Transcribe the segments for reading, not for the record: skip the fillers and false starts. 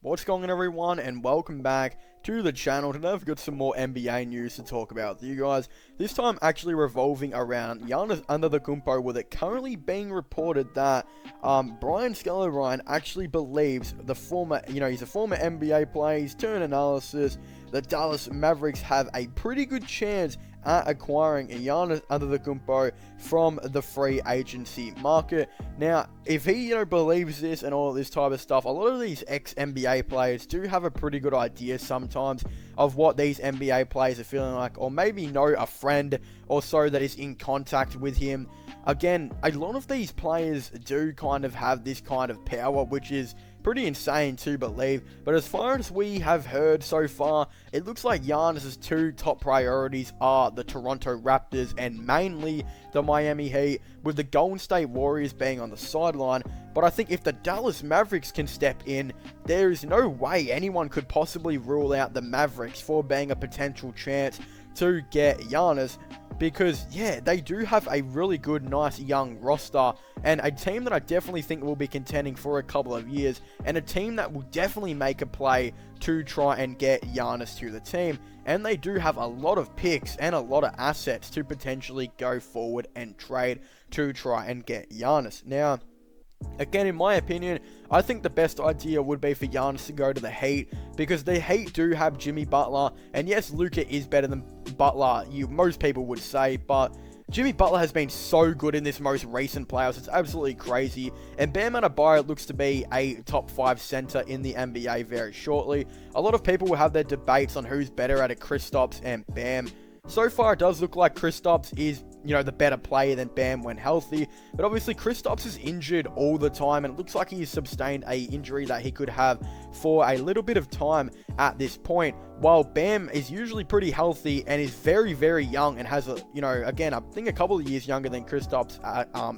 What's going on, everyone, and welcome back to the channel. Today I've got some more NBA news to talk about with you guys. This time actually revolving around Giannis Antetokounmpo, with it currently being reported that Brian Scalabrine actually believes he's a former NBA player. He's doing analysis. The Dallas Mavericks have a pretty good chance at acquiring Giannis Antetokounmpo from the free agency market. Now, if he, believes this and all of this type of stuff, a lot of these ex-NBA players do have a pretty good idea sometimes of what these NBA players are feeling like, or maybe know a friend or so that is in contact with him. Again, a lot of these players do kind of have this kind of power, which is pretty insane to believe. But as far as we have heard so far, it looks like Giannis's two top priorities are the Toronto Raptors and mainly the Miami Heat, with the Golden State Warriors being on the sideline. But I think if the Dallas Mavericks can step in, there is no way anyone could possibly rule out the Mavericks for being a potential chance to get Giannis. Because, yeah, they do have a really good, nice, young roster, and a team that I definitely think will be contending for a couple of years, and a team that will definitely make a play to try and get Giannis to the team. And they do have a lot of picks and a lot of assets to potentially go forward and trade to try and get Giannis. Now, again, in my opinion, I think the best idea would be for Giannis to go to the Heat, because the Heat do have Jimmy Butler, and yes, Luka is better than Butler, most people would say, but Jimmy Butler has been so good in this most recent playoffs. It's absolutely crazy. And Bam Adebayo looks to be a top 5 center in the NBA very shortly. A lot of people will have their debates on who's better at it, Kristaps and Bam. So far, it does look like Kristaps is, the better player than Bam when healthy. But obviously, Kristaps is injured all the time, and it looks like he's sustained a injury that he could have for a little bit of time at this point. While Bam is usually pretty healthy and is very, very young and has again, I think a couple of years younger than Kristaps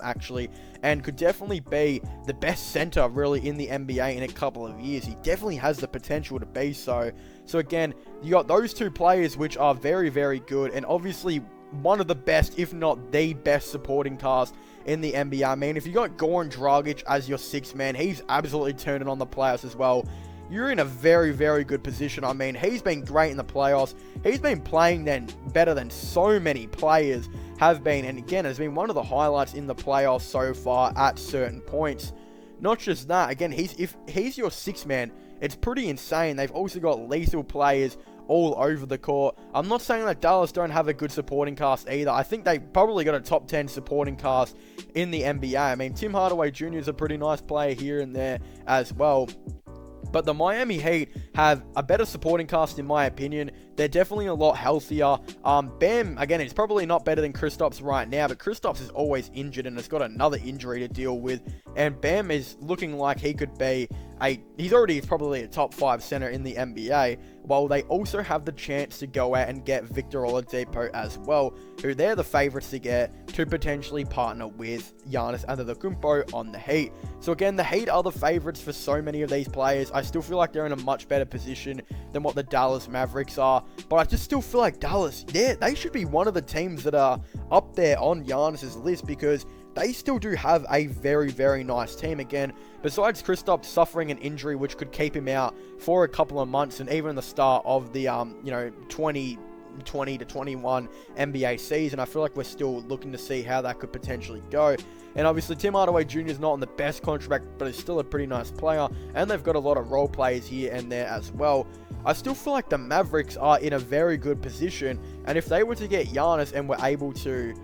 actually, and could definitely be the best center really in the NBA in a couple of years. He definitely has the potential to be so. So again, you got those two players which are very, very good, and obviously one of the best, if not the best supporting cast in the NBA. I mean, if you got Goran Dragic as your sixth man, he's absolutely turning on the playoffs as well. You're in a very, very good position. I mean, he's been great in the playoffs. He's been playing better than so many players have been. And again, has been one of the highlights in the playoffs so far at certain points. Not just that, again, if he's your sixth man, it's pretty insane. They've also got lethal players all over the court. I'm not saying that Dallas don't have a good supporting cast either. I think they probably got a top 10 supporting cast in the NBA. I mean, Tim Hardaway Jr. is a pretty nice player here and there as well. But the Miami Heat have a better supporting cast, in my opinion. They're definitely a lot healthier. Bam, again, is probably not better than Kristaps right now, but Kristaps is always injured and has got another injury to deal with. And Bam is looking like he could be he's already probably a top 5 center in the NBA, while they also have the chance to go out and get Victor Oladipo as well, who they're the favorites to get to potentially partner with Giannis Antetokounmpo on the Heat. So again, the Heat are the favorites for so many of these players. I still feel like they're in a much better position than what the Dallas Mavericks are, but I just still feel like Dallas, they should be one of the teams that are up there on Giannis's list, because they still do have a very, very nice team. Again, besides Kristaps suffering an injury which could keep him out for a couple of months, and even the start of the 2020 to 21 NBA season, I feel like we're still looking to see how that could potentially go. And obviously, Tim Hardaway Jr. is not on the best contract, but he's still a pretty nice player, and they've got a lot of role players here and there as well. I still feel like the Mavericks are in a very good position, and if they were to get Giannis and were able to,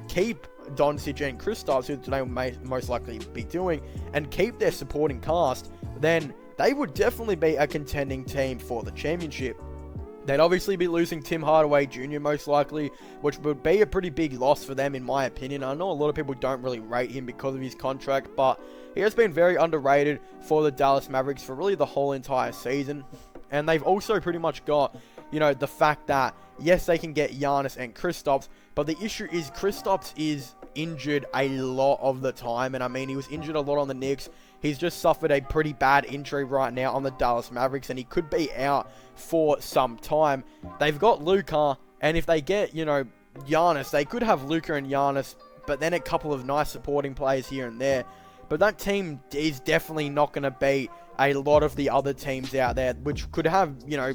keep Doncic and Kristaps, who they may most likely be doing, and keep their supporting cast, then they would definitely be a contending team for the championship. They'd obviously be losing Tim Hardaway Jr. most likely, which would be a pretty big loss for them in my opinion. I know a lot of people don't really rate him because of his contract, but he has been very underrated for the Dallas Mavericks for really the whole entire season. And they've also pretty much got, the fact that, yes, they can get Giannis and Kristaps, but the issue is Kristaps is injured a lot of the time. And I mean, he was injured a lot on the Knicks. He's just suffered a pretty bad injury right now on the Dallas Mavericks, and he could be out for some time. They've got Luka, and if they get, Giannis, they could have Luka and Giannis, but then a couple of nice supporting players here and there. But that team is definitely not going to be a lot of the other teams out there, which could have, you know,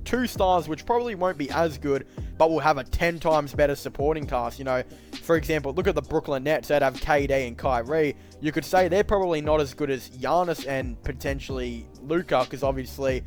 2 stars, which probably won't be as good, but will have a 10 times better supporting cast. You know, for example, look at the Brooklyn Nets that have KD and Kyrie. You could say they're probably not as good as Giannis and potentially Luka, because obviously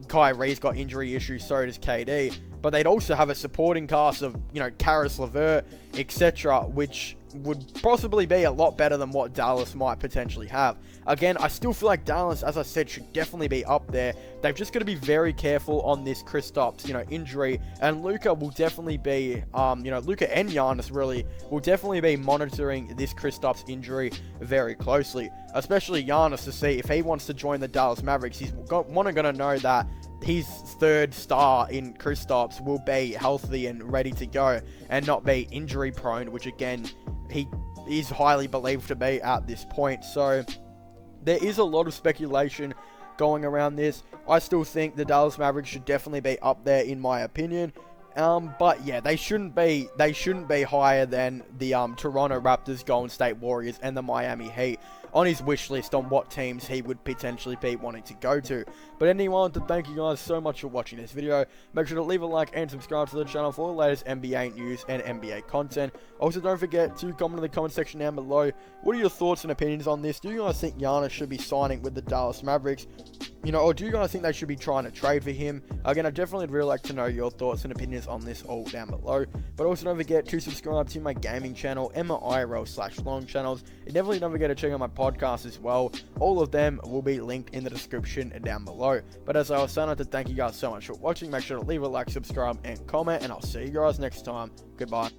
Kyrie's got injury issues, so does KD. But they'd also have a supporting cast of, you know, Karis LeVert, etc., which would possibly be a lot better than what Dallas might potentially have. Again, I still feel like Dallas, as I said, should definitely be up there. They've just got to be very careful on this Kristaps, you know, injury. And Luka will definitely be, you know, Luka and Giannis really will definitely be monitoring this Kristaps injury very closely. Especially Giannis, to see if he wants to join the Dallas Mavericks. He's going to know that his 3rd star in Kristaps will be healthy and ready to go and not be injury prone, which again, he is highly believed to be at this point. So there is a lot of speculation going around this. I still think the Dallas Mavericks should definitely be up there in my opinion. But yeah, they shouldn't be higher than the Toronto Raptors, Golden State Warriors, and the Miami Heat on his wish list on what teams he would potentially be wanting to go to. But anyway, I want to thank you guys so much for watching this video. Make sure to leave a like and subscribe to the channel for the latest NBA news and NBA content. Also, don't forget to comment in the comment section down below. What are your thoughts and opinions on this? Do you guys think Giannis should be signing with the Dallas Mavericks? You know, or do you guys think they should be trying to trade for him? Again, I definitely would really like to know your thoughts and opinions on this all down below. But also don't forget to subscribe to my gaming channel and my IRL/long channels. And definitely don't forget to check out my podcast as well. All of them will be linked in the description down below. But as I was saying, I'd like to thank you guys so much for watching. Make sure to leave a like, subscribe, and comment. And I'll see you guys next time. Goodbye.